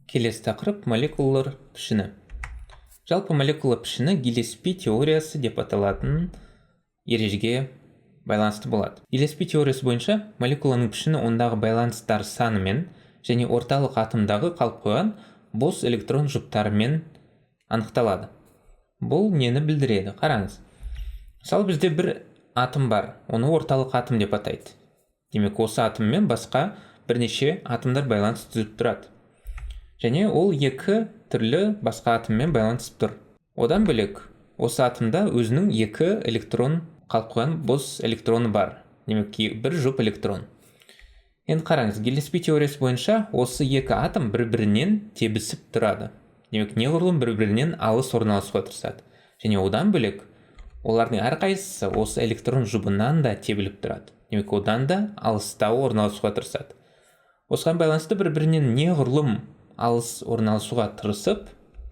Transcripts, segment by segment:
Келесі тақырып молекулалар пішіні. Жалпы молекула пішіні Гиллеспи теориясы деп аталатын ережеге байланысты болады. Гиллеспи теориясы бойынша молекуланың пішіні ондағы байланыстар санымен және орталық атомдағы қалып қойған бос электрон жұптарымен анықталады. Бұл нені білдіреді? Қараңыз. Мысалы бізде бір атом бар, оны орталық атом деп атайды. Демек, осы атоммен басқа бірнеше атомдар байланыс түзіп тұрады. Және ол екі түрлі басқа атоммен байланысып тұр. Одан бөлек, осы атомда өзінің екі электрон қалып қойған бос электроны бар. Демек, бір жұп электрон. Енді қараңыз, Гиллеспи теориясы бойынша осы екі атом бір-бірінен тебісіп тұрады. Демек, неғұрлым бір-бірінен алыс орналасуға тырысады. Және одан бөлек, олардың әрқайсысы осы электрон жұбынан да тебіліп тұрады. Демек, одан да алыстау орналасуға тырысады. Осыған байланысты бір-бірінен неғұрлым алыс орналасуға тырысып,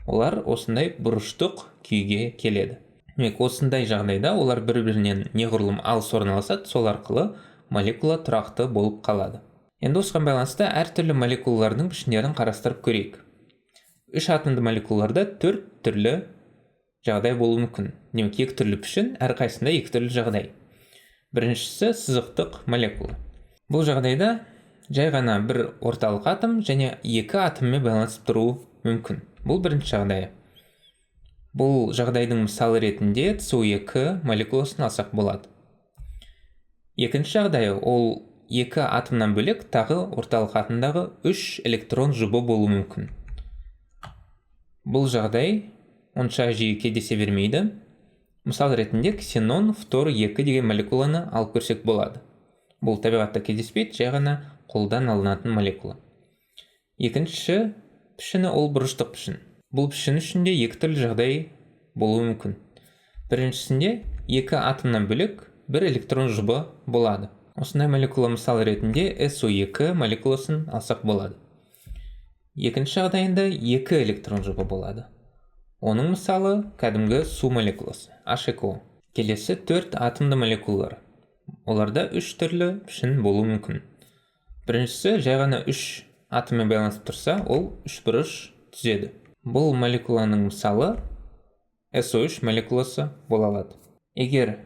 олар осындай бұрыштық күйге келеді. Демек, осындай жағдайда олар бір-бірінен неғұрлым алыс орналасады, сол арқылы молекула тұрақты болып қалады. Енді осыған байланысты әртүрлі молекулалардың пішіндерін қарастырып көрейік. Үш атомды молекулаларда төрт түрлі жағдай болуы мүмкін. Демек, екі түрлі пішін, әрқайсында екі түрлі жағдай. Біріншісі сызықтық молекула. Бұл жағдайда жай ғана бір орталық атом және екі атоммен байланысып тұруы мүмкін. Бұл бірінші жағдайы. Бұл жағдайдың мысалы ретінде SO2 молекуласын алсақ болады. Екінші жағдайы ол екі атомнан бөлек тағы орталық атомдағы үш электрон жұбы болуы мүмкін. Бұл жағдай онша жиі кездесе бермейді. Мысал ретінде ксенон фтор 2 деген молекуланы алып көрсек болады. Бұл табиғатта кездеспейді, жай ғана қолдан алынатын молекула. Екінші пішіні ол бұрыштық пішін. Бұл пішін ішінде екі түрлі жағдай болуы мүмкін. Біріншісінде екі атомнан бөлек бір электрон жұбы болады. Осындай молекула мысал ретінде SO2 молекуласын алсақ болады. Екінші жағдайында екі электрон жұбы болады. Оның мысалы кәдімгі су молекуласы, H2O. Келесі төрт атомды молекулалар. Оларда үш түрлі пішін болуы мүмкін. Біріншісі жай ғана үш атоммен байланысып тұрса, ол үш бұрыш түзеді. Бұл молекуланың мысалы SO3 молекуласы бола алады. Егер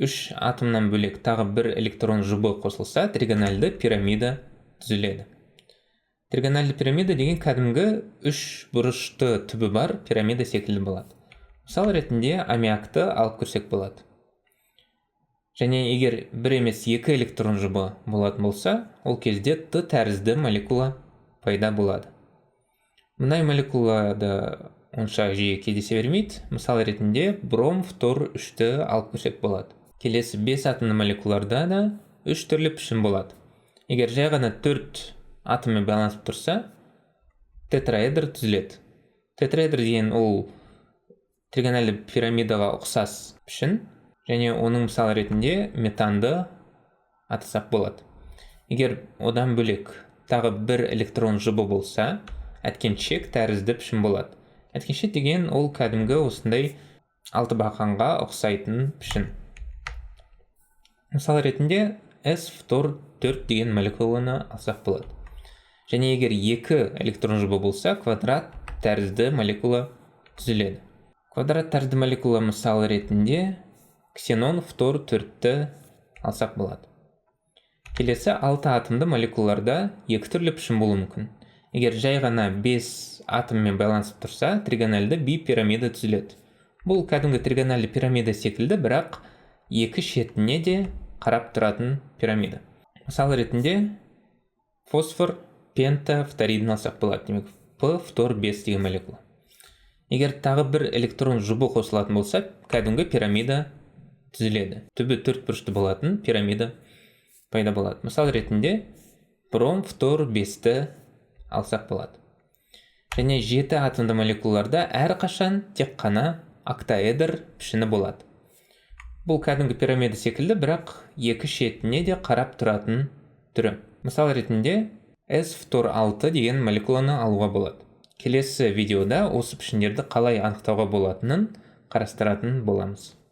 үш атомнан бөлек тағы бір электрон жұбы қосылса, тригональды пирамида түзіледі. Тригональды пирамида деген кәдімгі үш бұрышты түбі бар пирамида секілді болады. Мысал ретінде аммиакты алып көрсек болады. Және егер бір емес екі электрон жұбы болатын болса, ол кезде Т тәрізді молекула пайда болады. Мұндай молекулада онша жиі кездесе бермейді. Мысал ретінде бром фтор 3-ті алып көрсек болады. Келесі 5 атомды молекулаларда да үш түрлі пішін болады. Егер жай ғана 4 атоммен байланысып тұрса, тетраэдр түзіледі. Тетраэдр деген ол тригональды пирамидаға ұқсас пішін. Және оның мысалы ретінде метанды атасақ болады. Егер одан бөлек тағы бір электрон жұбы болса, әткеншек тәрізді пішін болады. Әткеншек деген ол кәдімгі осындай алты бақанға ұқсайтын пішін. Мысалы ретінде S фтор 4 деген молекуланы алсақ болады. Және егер екі электрон жұбы болса, квадрат тәрізді молекула түзіледі. Квадрат тәрізді молекула мысалы ретінде ксенон фтор 4-ті алсақ болады. Келесі 6 атомды молекулаларда екі түрлі пішін болуы мүмкін. Егер жай ғана 5 атоммен байланысып тұрса, тригональды бипирамида түзіледі. Бұл кәдімгі тригональды пирамида секілді, бірақ екі шетіне де қарап тұратын пирамида. Мысал ретінде фосфор пентафторидін алсақ болады. Демек, P фтор 5 деген молекула. Егер тағы бір электрон жұбы қосылатын болса, кәдімгі пирамида түзіледі. Түбі төрт бұрышты болатын пирамида пайда болады. Мысал ретінде бром фтор 5-ті алсақ болады. Және 7 атомды молекулаларда әрқашан тек қана октаэдр пішіні болады. Бұл кәдімгі пирамида секілді, бірақ екі шетіне де қарап тұратын түрі. Мысал ретінде S фтор 6 деген молекуланы алуға болады. Келесі видеода осы пішіндерді қалай анықтауға болатынын қарастыратын боламыз.